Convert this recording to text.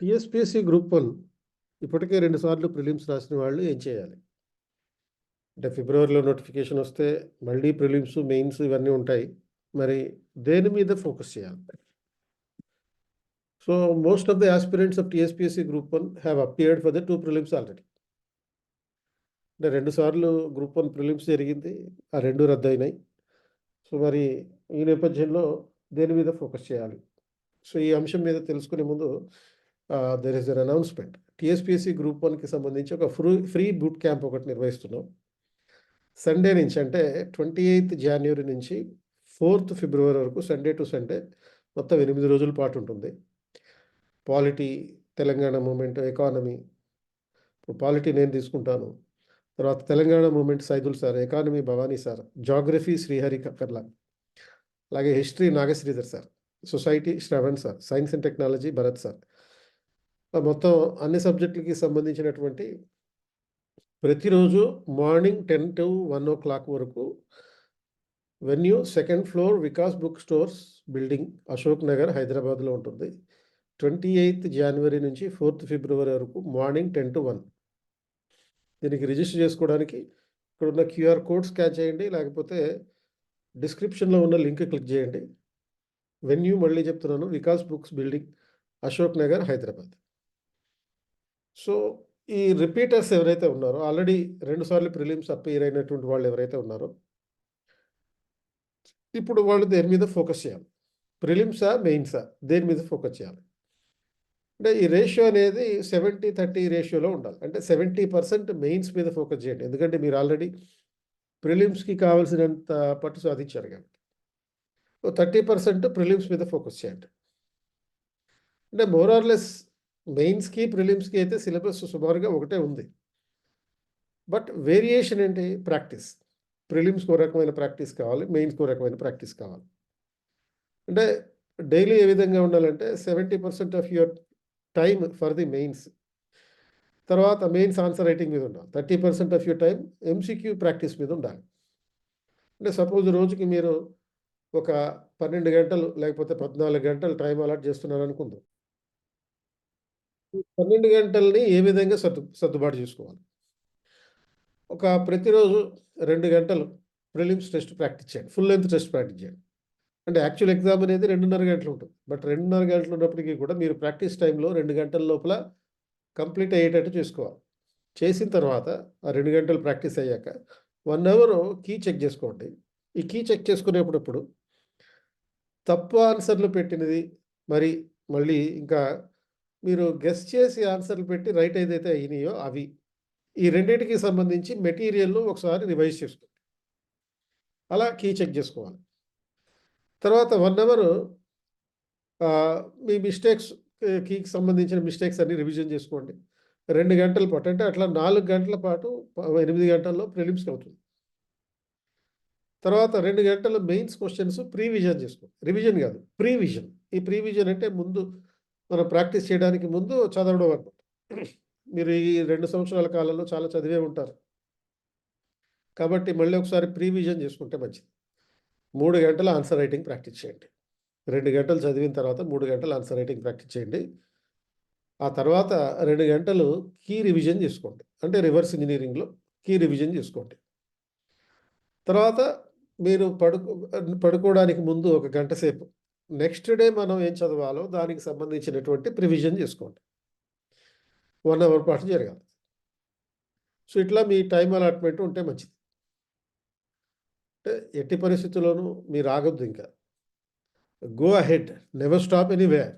TSPSC group 1 ఇప్పటికే 2 సార్లు prelims రాసిన వాళ్ళు ఏం చేయాలి? అంటే ఫిబ్రవరిలో నోటిఫికేషన్ వస్తే మళ్ళీ ప్రిలిమ్స్, మెయిన్స్ ఇవన్నీ ఉంటాయి. మరి దేని మీద ఫోకస్ చేయాలి? So most of the aspirants of TSPSC group 1 have appeared for the 2 prelims already. అంటే 2 సార్లు గ్రూప్ 1 ప్రిలిమ్స్ జరిగింది. ఆ 2 రద్దయినాయి. సో మరి ఈ నేపథ్యంలో దేని మీద ఫోకస్ చేయాలి? సో ఈ అంశం మీద తెలుసుకునే ముందు there is an announcement. TSPSC group 1కి సంబంధించి ఒక ఫ్రీ బూట్ క్యాంప్ ఒకటి నిర్వహిస్తున్నాం. సండే నుంచి అంటే 28th January నుంచి 4th February వరకు సండే టు సండే మొత్తం 8 రోజుల పాటు ఉంటుంది. Polity, Telangana movement, economy. ఇప్పుడు పాలిటీ నేను తీసుకుంటాను. తర్వాత Telangana movement Saidul sir, economy Bhavani sir, geography Srihari Karla, అలాగే history Nagasridhar sir, society Sravan sir, science and technology Bharat sir. మొత్తం అన్ని సబ్జెక్టులకి సంబంధించినటువంటి ప్రతిరోజు మార్నింగ్ 10 to 1 o'clock వరకు venue 2nd floor Vikas book stores building, Ashok Nagar, హైదరాబాద్లో ఉంటుంది. 28th January నుంచి 4th February వరకు మార్నింగ్ 10 to 1. దీనికి రిజిస్టర్ చేసుకోవడానికి ఇక్కడ ఉన్న QR కోడ్ స్కాన్ చేయండి, లేకపోతే డిస్క్రిప్షన్లో ఉన్న లింక్ క్లిక్ చేయండి. వెన్యూ మళ్ళీ చెప్తున్నాను, Vikas books building, Ashok Nagar, Hyderabad. So ఈ రిపీటర్స్ ఎవరైతే ఉన్నారో, ఆల్రెడీ 2 సార్లు ప్రిలిమ్స్ అపియర్ అయినటువంటి వాళ్ళు ఎవరైతే ఉన్నారో, ఇప్పుడు వాళ్ళు దేని మీద ఫోకస్ చేయాలి? ప్రిలిమ్సా, మెయిన్సా, దేని మీద ఫోకస్ చేయాలి? అంటే ఈ రేషియో అనేది 70-30 రేషియోలో ఉండాలి. అంటే 70% మెయిన్స్ మీద ఫోకస్ చేయండి. ఎందుకంటే మీరు ఆల్రెడీ ప్రిలిమ్స్కి కావాల్సినంత పట్టు సాధించారు కాబట్టి. 30% ప్రిలిమ్స్ మీద ఫోకస్ చేయండి. అంటే మోర్ ఆర్ లెస్ మెయిన్స్కి, ప్రిలిమ్స్కి అయితే సిలబస్ సుమారుగా ఒకటే ఉంది. బట్ వేరియేషన్ ఏంటి? ప్రాక్టీస్. ప్రిలిమ్స్కి ఒక రకమైన ప్రాక్టీస్ కావాలి, మెయిన్స్కి ఒక రకమైన ప్రాక్టీస్ కావాలి. అంటే డైలీ ఏ విధంగా ఉండాలంటే 70% of your time for the mains, తర్వాత మెయిన్స్ ఆన్సర్ రైటింగ్ మీద ఉండాలి. 30% of your time MCQ practice మీద ఉండాలి. అంటే సపోజ్ రోజుకి మీరు ఒక 12 గంటలు లేకపోతే 14 గంటలు టైం అలాట్ చేస్తున్నారు అనుకుందాం. 12 గంటల్ని ఏ విధంగా సర్దుబాటు చేసుకోవాలి? ప్రతిరోజు 2 గంటలు ప్రిలిమ్స్ టెస్ట్ ప్రాక్టీస్ చేయండి, ఫుల్ లెంత్ టెస్ట్ ప్రాక్టీస్ చేయండి. అంటే యాక్చువల్ ఎగ్జామ్ అనేది 2.5 గంటలు ఉంటుంది. బట్ 2.5 గంటలు ఉన్నప్పటికీ కూడా మీరు ప్రాక్టీస్ టైంలో 2 గంటల లోపల కంప్లీట్ అయ్యేటట్టు చేసుకోవాలి. చేసిన తర్వాత ఆ 2 గంటలు ప్రాక్టీస్ అయ్యాక 1 అవర్ కీ చెక్ చేసుకోండి. ఈ కీ చెక్ చేసుకునేటప్పుడు తప్పు ఆన్సర్లు పెట్టినది, మళ్ళీ ఇంకా మీరు గెస్ చేసి ఆన్సర్లు పెట్టి రైట్ ఏదైతే అయినాయో అవి, ఈ రెండింటికి సంబంధించి మెటీరియల్ను ఒకసారి రివైజ్ చేసుకోండి. అలా కీ చెక్ చేసుకోవాలి. తర్వాత 1 అవర్ మీ కీకి సంబంధించిన మిస్టేక్స్ అన్ని రివిజన్ చేసుకోండి. 2 గంటల పాటు, అంటే అట్లా 4 గంటల పాటు 8 గంటల్లో ప్రిలిమ్స్కి అవుతుంది. తర్వాత 2 గంటలు మెయిన్స్ క్వశ్చన్స్ ప్రీవిజన్ చేసుకోండి. రివిజన్ కాదు, ప్రీవిజన్. ఈ ప్రీవిజన్ అంటే ముందు మనం ప్రాక్టీస్ చేయడానికి ముందు చదవడం అన్నమాట. మీరు ఈ 2 సంవత్సరాల కాలంలో చాలా చదివే ఉంటారు కాబట్టి మళ్ళీ ఒకసారి ప్రీవిజన్ చేసుకుంటే మంచిది. 3 గంటల ఆన్సర్ రైటింగ్ ప్రాక్టీస్ చేయండి. 2 గంటలు చదివిన తర్వాత 3 గంటలు ఆన్సర్ రైటింగ్ ప్రాక్టీస్ చేయండి. ఆ తర్వాత 2 గంటలు కీ రివిజన్ చేసుకోండి. అంటే రివర్స్ ఇంజనీరింగ్లో కీ రివిజన్ చేసుకోండి. తర్వాత మీరు పడుకోవడానికి ముందు 1 గంట సేపు నెక్స్ట్ డే మనం ఏం చదవాలో దానికి సంబంధించినటువంటి ప్రివిజన్ చేసుకోండి. 1 అవర్ పాటు జరగాలి. సో ఇట్లా మీ టైం అలాట్మెంట్ ఉంటే మంచిది. అంటే ఎట్టి పరిస్థితుల్లోనూ మీరు ఆగొద్దు. ఇంకా go ahead, never stop anywhere.